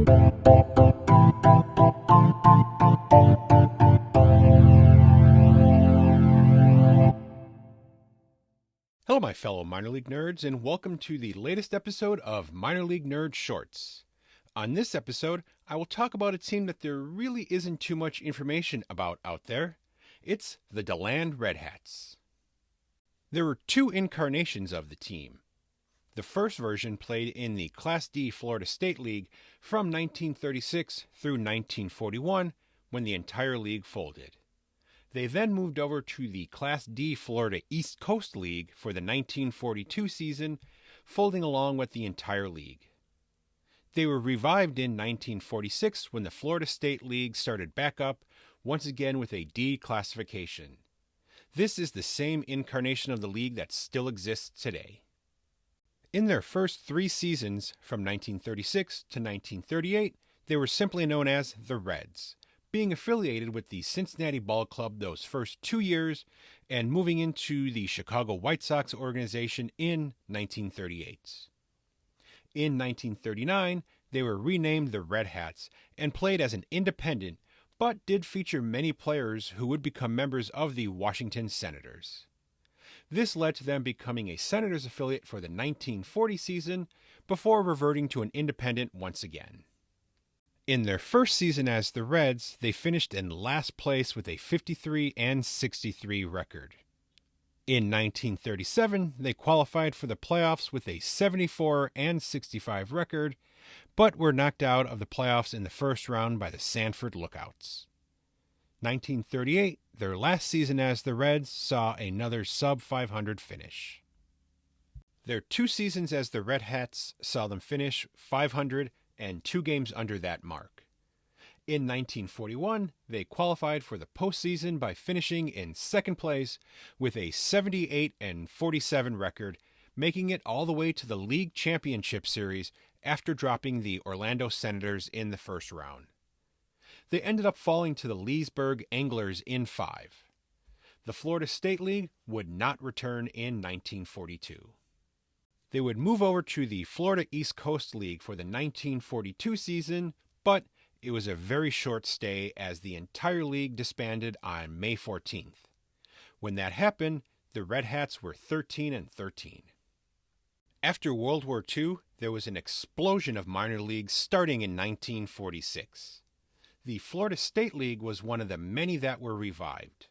Hello, my fellow minor league nerds, and welcome to the latest episode of Minor League Nerd Shorts. On this episode, I will talk about a team that there really isn't too much information about out there. It's the DeLand Red Hats. There were two incarnations of the team. The first version played in the Class D Florida State League from 1936 through 1941, when the entire league folded. They then moved over to the Class D Florida East Coast League for the 1942 season, folding along with the entire league. They were revived in 1946 when the Florida State League started back up, once again with a D classification. This is the same incarnation of the league that still exists today. In their first 3 seasons, from 1936 to 1938, they were simply known as the Reds, being affiliated with the Cincinnati Ball Club those first 2 years and moving into the Chicago White Sox organization in 1938. In 1939, they were renamed the Red Hats and played as an independent, but did feature many players who would become members of the Washington Senators. This led to them becoming a Senators affiliate for the 1940 season before reverting to an independent once again. In their first season as the Reds, they finished in last place with a 53-63 record. In 1937, they qualified for the playoffs with a 74-65 record, but were knocked out of the playoffs in the first round by the Sanford Lookouts. 1938, their last season as the Reds, saw another sub-500 finish. Their 2 seasons as the Red Hats saw them finish 500 and 2 games under that mark. In 1941, they qualified for the postseason by finishing in second place with a 78-47 record, making it all the way to the League Championship Series after dropping the Orlando Senators in the first round. They ended up falling to the Leesburg Anglers in 5. The Florida State League would not return in 1942. They would move over to the Florida East Coast League for the 1942 season, but it was a very short stay as the entire league disbanded on May 14th. When that happened, the Red Hats were 13-13. After World War II, there was an explosion of minor leagues starting in 1946. The Florida State League was one of the many that were revived.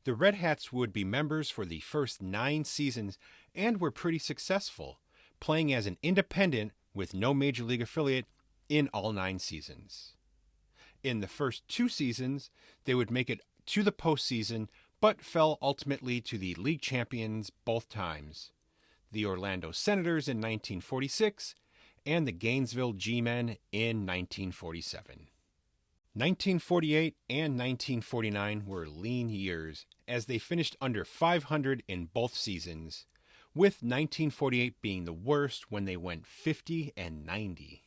The Red Hats would be members for the first 9 seasons and were pretty successful, playing as an independent with no major league affiliate in all 9 seasons. In the first 2 seasons, they would make it to the postseason, but fell ultimately to the league champions both times, the Orlando Senators in 1946 and the Gainesville G-Men in 1947. 1948 and 1949 were lean years, as they finished under 500 in both seasons, with 1948 being the worst when they went 50-90.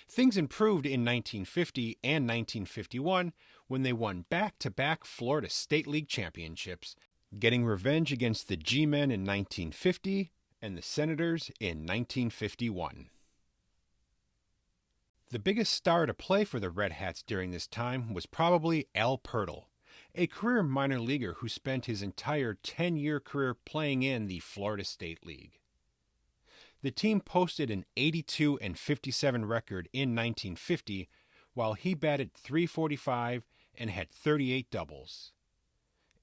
Things improved in 1950 and 1951 when they won back-to-back Florida State League championships, getting revenge against the G-Men in 1950 and the Senators in 1951. The biggest star to play for the Red Hats during this time was probably Al Purtle, a career minor leaguer who spent his entire 10-year career playing in the Florida State League. The team posted an 82-57 record in 1950, while he batted .345 and had 38 doubles.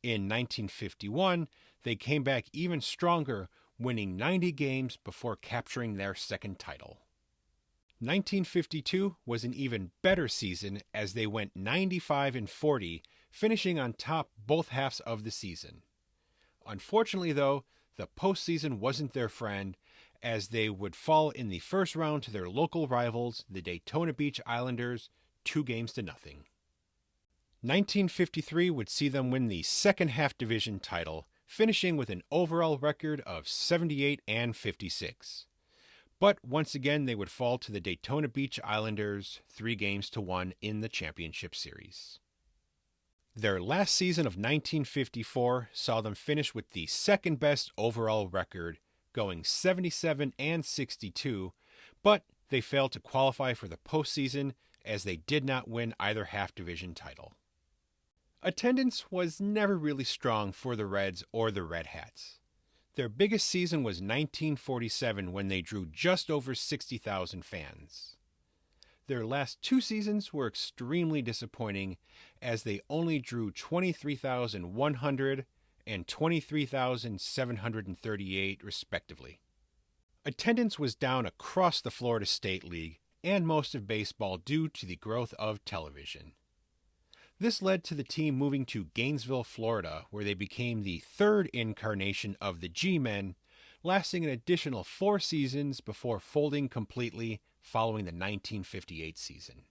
In 1951, they came back even stronger, winning 90 games before capturing their second title. 1952 was an even better season as they went 95-40, finishing on top both halves of the season. Unfortunately, though, the postseason wasn't their friend, as they would fall in the first round to their local rivals, the Daytona Beach Islanders, 2-0. 1953 would see them win the second half division title, finishing with an overall record of 78-56. But once again, they would fall to the Daytona Beach Islanders 3-1 in the championship series. Their last season of 1954 saw them finish with the second best overall record, going 77-62, but they failed to qualify for the postseason as they did not win either half-division title. Attendance was never really strong for the Reds or the Red Hats. Their biggest season was 1947 when they drew just over 60,000 fans. Their last two seasons were extremely disappointing as they only drew 23,100 and 23,738 respectively. Attendance was down across the Florida State League and most of baseball due to the growth of television. This led to the team moving to Gainesville, Florida, where they became the third incarnation of the G-Men, lasting an additional 4 seasons before folding completely following the 1958 season.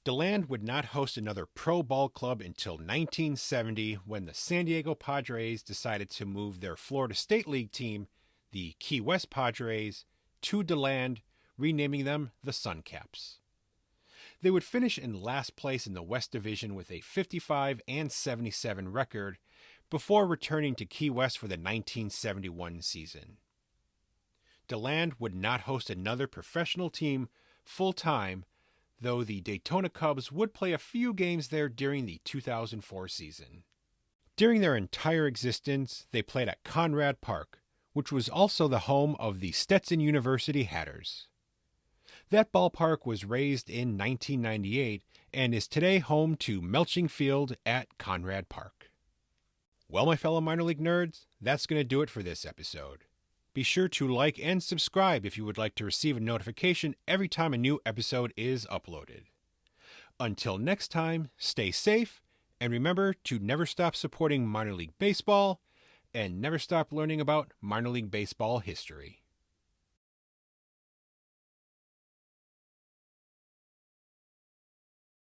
DeLand would not host another pro ball club until 1970 when the San Diego Padres decided to move their Florida State League team, the Key West Padres, to DeLand, renaming them the Sun Caps. They would finish in last place in the West Division with a 55-77 record before returning to Key West for the 1971 season. DeLand would not host another professional team full-time, though the Daytona Cubs would play a few games there during the 2004 season. During their entire existence, they played at Conrad Park, which was also the home of the Stetson University Hatters. That ballpark was raised in 1998 and is today home to Melching Field at Conrad Park. Well, my fellow minor league nerds, that's going to do it for this episode. Be sure to like and subscribe if you would like to receive a notification every time a new episode is uploaded. Until next time, stay safe, and remember to never stop supporting minor league baseball and never stop learning about minor league baseball history.